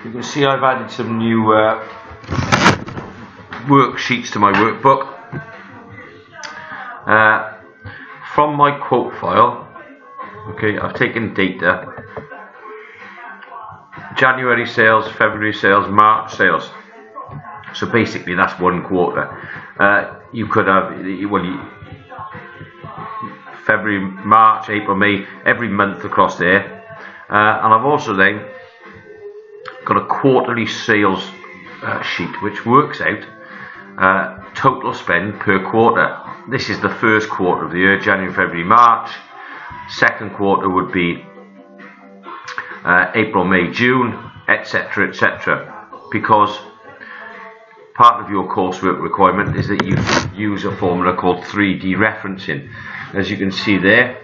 You can see I've added some new worksheets to my workbook. From my quote file, okay, I've taken data: January sales, February sales, March sales. So basically that's one quarter. You could have, February, March, April, May, every month across there. And I've also then got a quarterly sales sheet which works out total spend per quarter. This is the first quarter of the year: January, February, March. Second quarter would be April, May, June, etc., etc. Because part of your coursework requirement is that you use a formula called 3D referencing. As you can see there,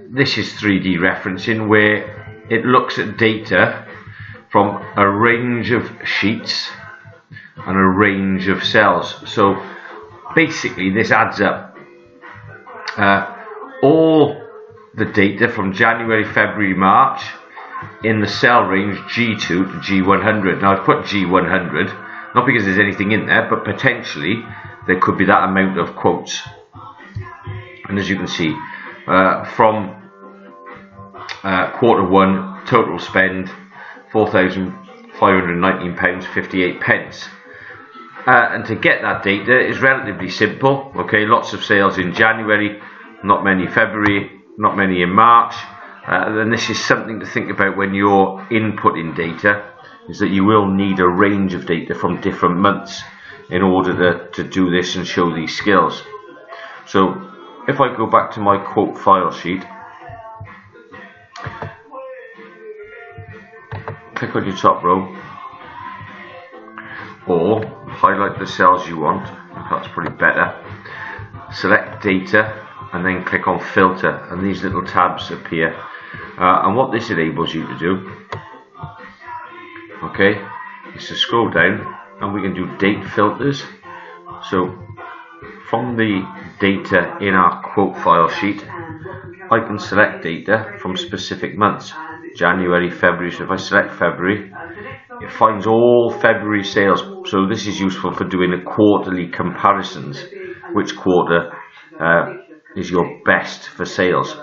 this is 3D referencing, where it looks at data from a range of sheets and a range of cells. So basically this adds up all the data from January, February, March in the cell range G2 to G100. Now I've put G100 not because there's anything in there, but potentially there could be that amount of quotes. And as you can see, from quarter one, total spend £4,519.58. And to get that data is relatively simple. Okay, lots of sales in January, not many February, not many in March. Then this is something to think about when you're inputting data, is that you will need a range of data from different months in order to do this and show these skills. So if I go back to my quote file sheet, click on your top row, or highlight the cells you want, that's probably better, select data and then click on filter, and these little tabs appear. And what this enables you to do, okay, is to scroll down and we can do date filters. So from the data in our quote file sheet, I can select data from specific months: January, February. So if I select February, it finds all February sales. So this is useful for doing the quarterly comparisons. Which quarter is your best for sales?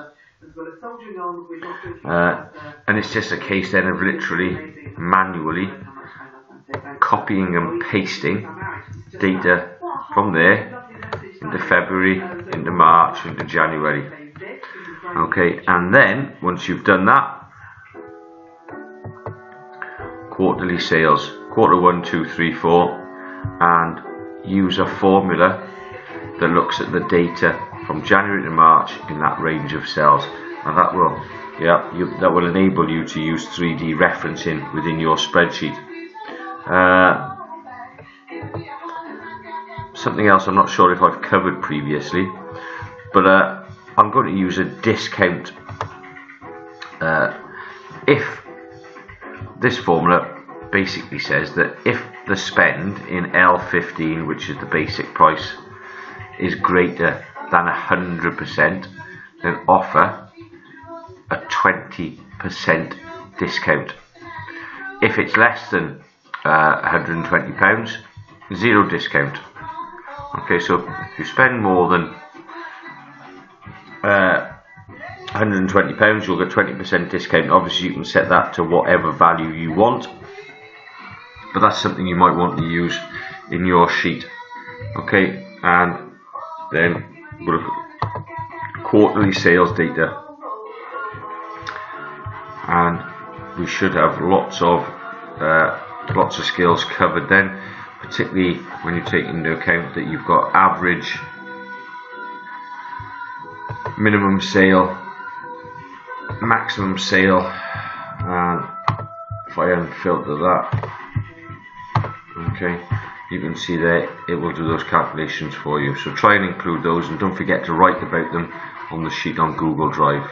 And it's just a case then of literally manually copying and pasting data from there into February, into March, into January. Okay, and then once you've done that, quarterly sales, quarter 1, 2, 3, 4, and use a formula that looks at the data from January to March in that range of cells, and that will, that will enable you to use 3D referencing within your spreadsheet. Something else I'm not sure if I've covered previously, but I'm going to use a discount. If this formula basically says that if the spend in L15, which is the basic price, is greater than 100%, then offer a 20% discount. If it's less than £120, zero discount. Okay, so if you spend more than £120, you'll get 20% discount. Obviously you can set that to whatever value you want, but that's something you might want to use in your sheet. Okay, and then we'll look at quarterly sales data, and we should have lots of skills covered then, particularly when you take into account that you've got average, minimum sale, maximum sale, and if I unfilter that, okay, you can see there it will do those calculations for you. So try and include those, and don't forget to write about them on the sheet on Google Drive.